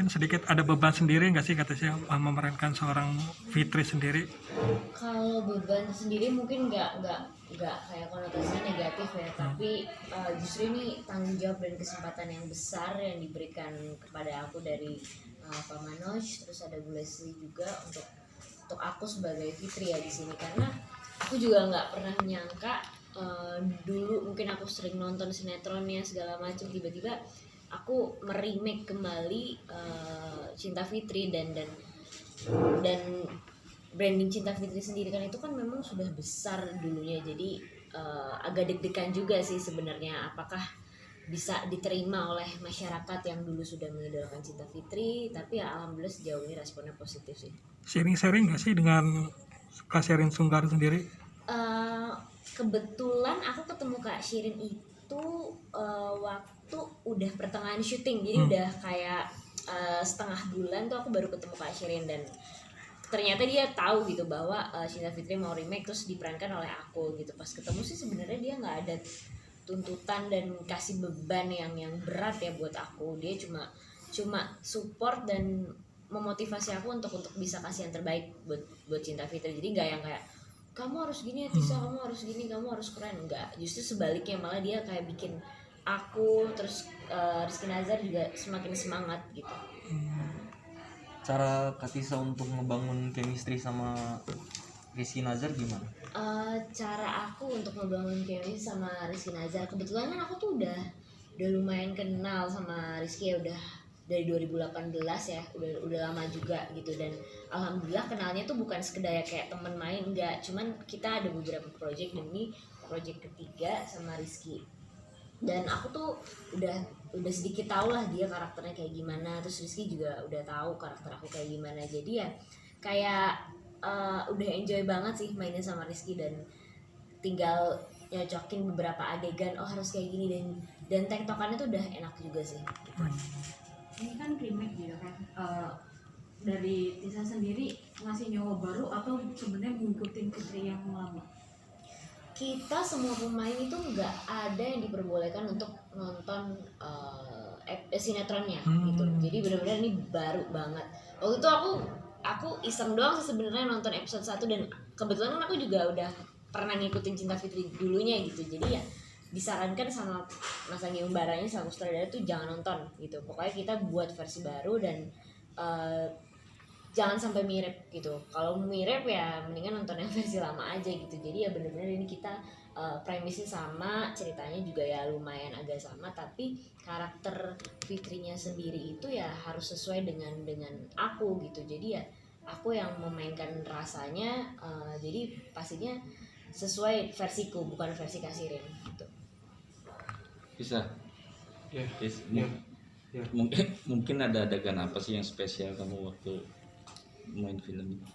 mungkin sedikit ada beban sendiri nggak sih kata saya memerankan seorang Fitri sendiri? Kalau beban sendiri mungkin nggak kayak konotasinya negatif ya, tapi justru ini tanggung jawab dan kesempatan yang besar yang diberikan kepada aku dari Pak Manoj, terus ada Bu Leslie juga untuk aku sebagai Fitri ya di sini, karena aku juga nggak pernah menyangka dulu mungkin aku sering nonton sinetronnya segala macam, tiba-tiba aku meremake kembali Cinta Fitri dan branding Cinta Fitri sendiri kan itu kan memang sudah besar dulunya, jadi agak deg-degan juga sih sebenarnya apakah bisa diterima oleh masyarakat yang dulu sudah mengidolakan Cinta Fitri, tapi ya alhamdulillah sejauh ini responnya positif sih. Sharing nggak sih dengan Kak Sherin Sungkar sendiri? Kebetulan aku ketemu Kak Shirin itu waktu udah pertengahan syuting, jadi udah kayak setengah bulan tuh aku baru ketemu Kak Shirin, dan ternyata dia tahu gitu bahwa Cinta Fitri mau remake terus diperankan oleh aku gitu. Pas ketemu sih sebenarnya dia nggak ada tuntutan dan kasih beban yang berat ya buat aku, dia cuma support dan memotivasi aku untuk bisa kasih yang terbaik buat Cinta Fitri. Jadi nggak yang kayak kamu harus gini ya Tisa, kamu harus gini, kamu harus keren, enggak, justru sebaliknya, malah dia kayak bikin aku terus Rizky Nazar juga semakin semangat gitu. Cara Kak Tisa untuk ngebangun chemistry sama Rizky Nazar gimana? Cara aku untuk ngebangun chemistry sama Rizky Nazar, kebetulan kan aku tuh udah lumayan kenal sama Rizky ya, udah dari 2018 ya, udah lama juga gitu, dan alhamdulillah kenalnya tuh bukan sekedar kayak temen main, enggak, cuman kita ada beberapa project, dan ini project ketiga sama Rizky, dan aku tuh udah sedikit tahu lah dia karakternya kayak gimana, terus Rizky juga udah tahu karakter aku kayak gimana, jadi ya kayak udah enjoy banget sih mainnya sama Rizky, dan tinggal nyocokin beberapa adegan, oh harus kayak gini, dan tektokannya tuh udah enak juga sih gitu. Ini kan remake gitu kan, dari Tisa sendiri ngasih nyawa baru atau sebenarnya ngikutin Fitri yang lama? Kita semua pemain itu nggak ada yang diperbolehkan untuk nonton sinetronnya gitu, jadi benar-benar ini baru banget. Waktu itu aku iseng doang sih sebenarnya nonton episode 1, dan kebetulan kan aku juga udah pernah ngikutin Cinta Fitri dulunya gitu, jadi ya disarankan sama Mas Anggi Umbaranya sama sutradara tuh jangan nonton gitu, pokoknya kita buat versi baru dan jangan sampai mirip gitu. Kalau mirip ya mendingan nonton yang versi lama aja gitu. Jadi ya benar-benar ini kita premisnya sama, ceritanya juga ya lumayan agak sama, tapi karakter Fitrinya sendiri itu ya harus sesuai dengan aku gitu. Jadi ya aku yang memainkan rasanya, jadi pastinya sesuai versiku, bukan versi Kak Shirin gitu. Bisa. Ya. Yes. Ya. Mungkin ada adegan apa sih yang spesial kamu waktu main film ini?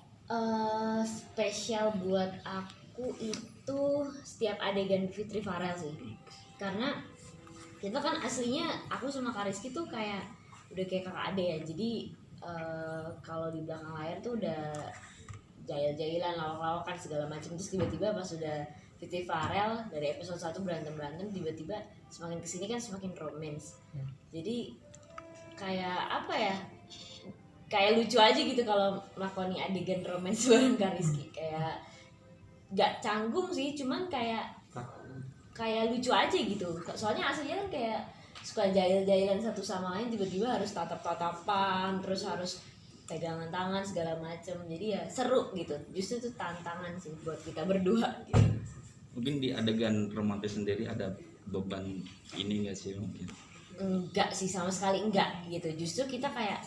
Spesial buat aku itu setiap adegan Fitri Farel sih, karena kita kan aslinya aku sama Kak Rizky tuh kayak udah kayak kakak ade ya, jadi kalau di belakang layar tuh udah jahil-jahilan, lawak-lawakan segala macam, terus tiba-tiba pas udah Fitri Farel dari episode 1 berantem tiba-tiba semakin kesini kan semakin romance, jadi kayak apa ya, kayak lucu aja gitu kalau melakoni adegan romance bareng Kak Rizky, kayak gak canggung sih, cuman kayak lucu aja gitu, soalnya aslinya kan kayak suka jahil-jahilan satu sama lain, tiba-tiba harus tatap-tatapan, terus harus pegangan tangan segala macem, jadi ya seru gitu, justru itu tantangan sih buat kita berdua gitu. Mungkin di adegan romantis sendiri ada beban ini nggak sih mungkin? Enggak sih, sama sekali enggak gitu, justru kita kayak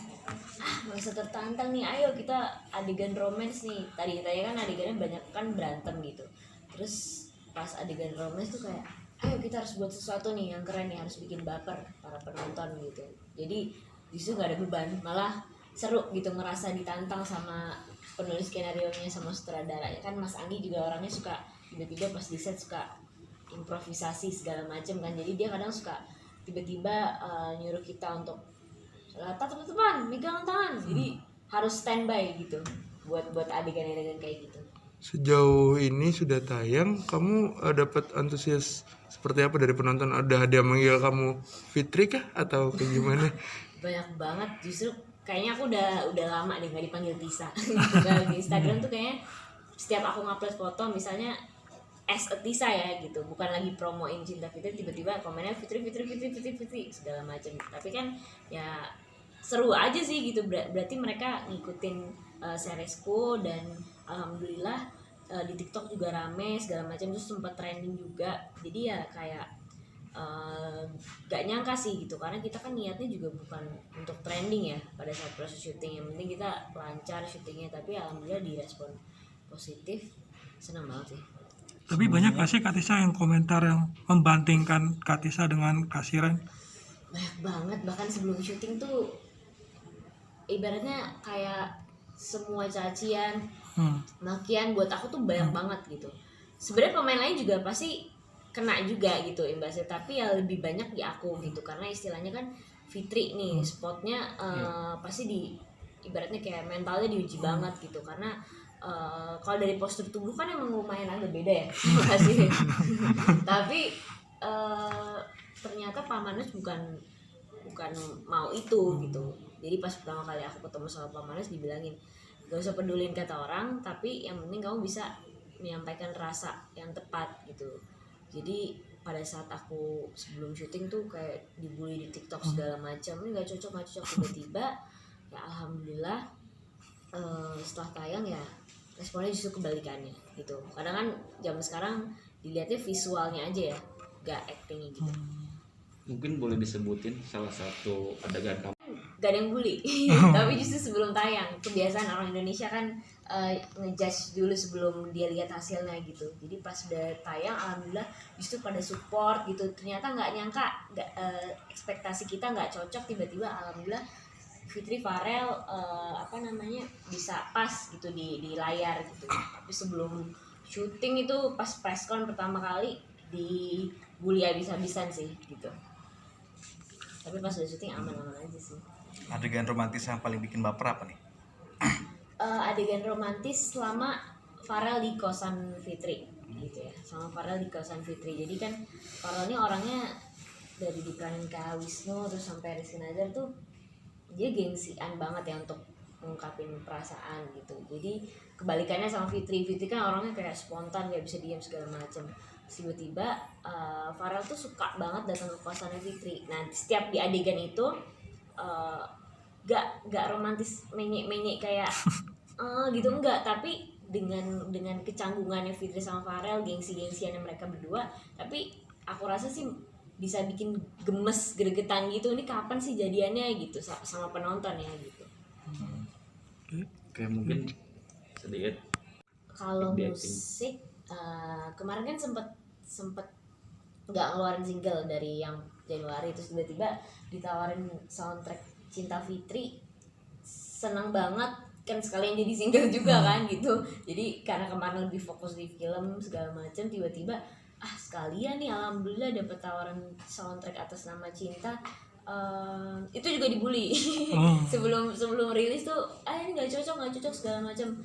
merasa tertantang nih, ayo kita adegan romance nih, tadi kan adegannya banyak kan berantem gitu, terus pas adegan romance tuh kayak ayo kita harus buat sesuatu nih yang keren nih, harus bikin baper para penonton gitu, jadi justru nggak ada beban, malah seru gitu, ngerasa ditantang sama penulis skenario-nya sama sutradaranya kan. Mas Anggi juga orangnya suka tiba-tiba pas di set suka improvisasi segala macam kan, jadi dia kadang suka tiba-tiba nyuruh kita untuk teman-teman megang tangan, jadi harus standby gitu buat adegan-adegan kayak gitu. Sejauh ini sudah tayang, kamu dapat antusias seperti apa dari penonton? Ada yang manggil kamu Fitri kah atau kayak gimana? Banyak banget, justru kayaknya aku udah lama deh nggak dipanggil Tisa. Gitu. Di Instagram tuh kayaknya setiap aku ngupload foto misalnya as a Tisa ya gitu, bukan lagi promoin Cinta Fitri, tiba-tiba komennya Fitri segala macam. Tapi kan ya seru aja sih gitu, berarti mereka ngikutin seriesku, dan alhamdulillah di TikTok juga rame segala macam, terus sempat trending juga. Jadi ya kayak gak nyangka sih gitu, karena kita kan niatnya juga bukan untuk trending ya pada saat proses syuting, yang penting kita lancar syutingnya. Tapi alhamdulillah direspon positif, senang banget sih. Tapi banyak gak sih Kak Tisa yang komentar yang membandingkan Kak Tisa dengan Kak Siren? Banyak banget, bahkan sebelum syuting tuh ibaratnya kayak semua cacian, makian buat aku tuh banyak banget gitu. Sebenarnya pemain lain juga pasti kena juga gitu imbasnya, tapi ya lebih banyak di aku gitu, karena istilahnya kan Fitri nih spotnya pasti di ibaratnya kayak mentalnya diuji banget gitu, karena kalau dari postur tubuh kan emang lumayan agak beda ya masih. Tapi ternyata Pak Manus bukan mau itu gitu. Jadi pas pertama kali aku ketemu sama Pak Manus dibilangin gak usah pedulin kata orang, tapi yang penting kamu bisa menyampaikan rasa yang tepat gitu. Jadi pada saat aku sebelum syuting tuh kayak dibully di TikTok segala macam, ini nggak cocok, tiba-tiba ya alhamdulillah setelah tayang ya responnya justru kebalikannya gitu. Kadang kan zaman sekarang dilihatnya visualnya aja ya, gak actingnya gitu. Mungkin boleh disebutin salah satu adegan kamu. Gak ada yang bully. Tapi justru sebelum tayang, kebiasaan orang Indonesia kan ngejudge dulu sebelum dia lihat hasilnya gitu. Jadi pas udah tayang alhamdulillah justru pada support gitu. Ternyata nggak nyangka, ekspektasi kita nggak cocok, tiba-tiba alhamdulillah Fitri Farel bisa pas gitu di layar gitu. Tapi sebelum syuting itu pas presscon pertama kali dibully habis-habisan sih gitu. Tapi pas udah syuting aman-aman aja sih. Adegan romantis yang paling bikin baper apa nih? Adegan romantis selama Farel di kosan Fitri gitu ya, sama Farel di kosan Fitri. Jadi kan Farel ini orangnya dari diperanin Kak Wisnu terus sampai Rizky Nazar tuh dia gengsian banget ya untuk ngungkapin perasaan gitu. Jadi kebalikannya sama Fitri kan orangnya kayak spontan, gak bisa diam segala macam. Tiba-tiba Farel tuh suka banget datang ke kosannya Fitri. Nah setiap di adegan itu gak romantis menyek kayak gitu, enggak, tapi dengan kecanggungannya Fitri sama Farel, gengsi-gengsiannya mereka berdua, tapi aku rasa sih bisa bikin gemes, gregetan gitu. Ini kapan sih jadiannya gitu sama penonton ya gitu. Oke, mungkin sedikit. Kalau Di musik kemarin kan sempet nggak ngeluarin single dari yang Januari, terus tiba-tiba ditawarin soundtrack Cinta Fitri, senang banget kan, sekalian jadi single juga kan gitu. Jadi karena kemarin lebih fokus di film segala macam, tiba-tiba sekalian nih alhamdulillah dapet tawaran soundtrack atas nama Cinta. Itu juga dibully sebelum rilis tuh ini nggak cocok segala macam.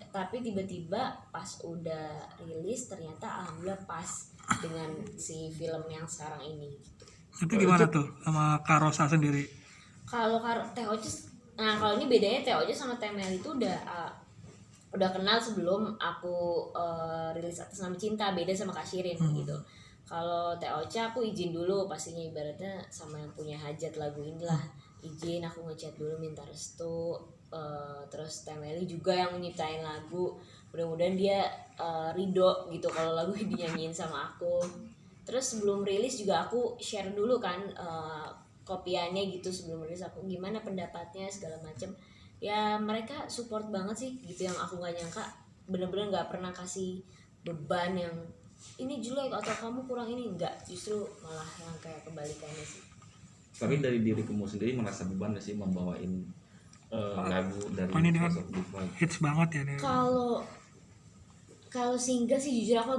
Tapi tiba-tiba pas udah rilis ternyata alhamdulillah pas dengan si film yang sekarang ini gitu. Itu gimana tuh sama Kak Rosa sendiri? Kalau Teh Oces, nah kalau ini bedanya Teh Oces sama Teh Mel itu udah kenal sebelum aku rilis atas nama Cinta, beda sama Kak Shirin gitu. Kalau Teh Oce aku izin dulu pastinya, ibaratnya sama yang punya hajat lagu inilah, izin aku ngechat dulu minta restu. Terus Teh Meli juga yang nyiptain lagu, mudah-mudahan dia ridho gitu kalau lagu dinyanyiin sama aku. Terus sebelum rilis juga aku share dulu kan kopiannya gitu sebelum rilis, aku gimana pendapatnya segala macam. Ya mereka support banget sih gitu, yang aku nggak nyangka, bener-bener nggak pernah kasih beban yang ini jelek atau kamu kurang ini, enggak, justru malah yang kayak kebalikannya sih. Tapi dari diri kamu sendiri merasa beban gak sih membawain lagu dari ini dengan House of Divine? hits banget ya nih. Kalau single sih jujur aku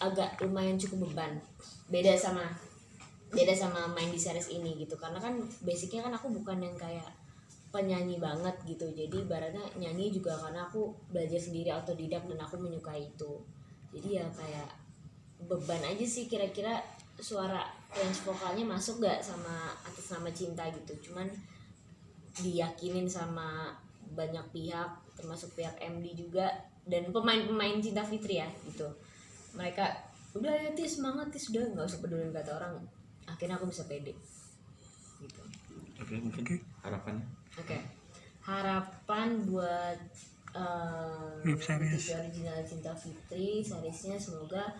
agak lumayan cukup beban. Beda sama main di series ini gitu, karena kan basicnya kan aku bukan yang kayak penyanyi banget gitu. Jadi ibaratnya nyanyi juga karena aku belajar sendiri autodidak dan aku menyukai itu. Jadi ya kayak beban aja sih, kira-kira suara range vokalnya masuk gak sama atas nama Cinta gitu. Cuman diyakinin sama banyak pihak, termasuk pihak MD juga dan pemain-pemain Cinta Fitri ya gitu. Mereka udah ya Tis, semangat Tis, udah nggak usah pedulin kata orang. Akhirnya aku bisa pede gitu. Oke, mungkin harapannya. Oke, harapan buat Web series. TV original Cinta Fitri seriesnya semoga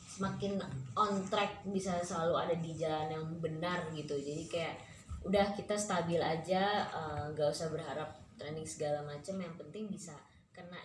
semakin on track, bisa selalu ada di jalan yang benar gitu. Jadi kayak udah kita stabil aja, nggak usah berharap trending segala macam, yang penting bisa kena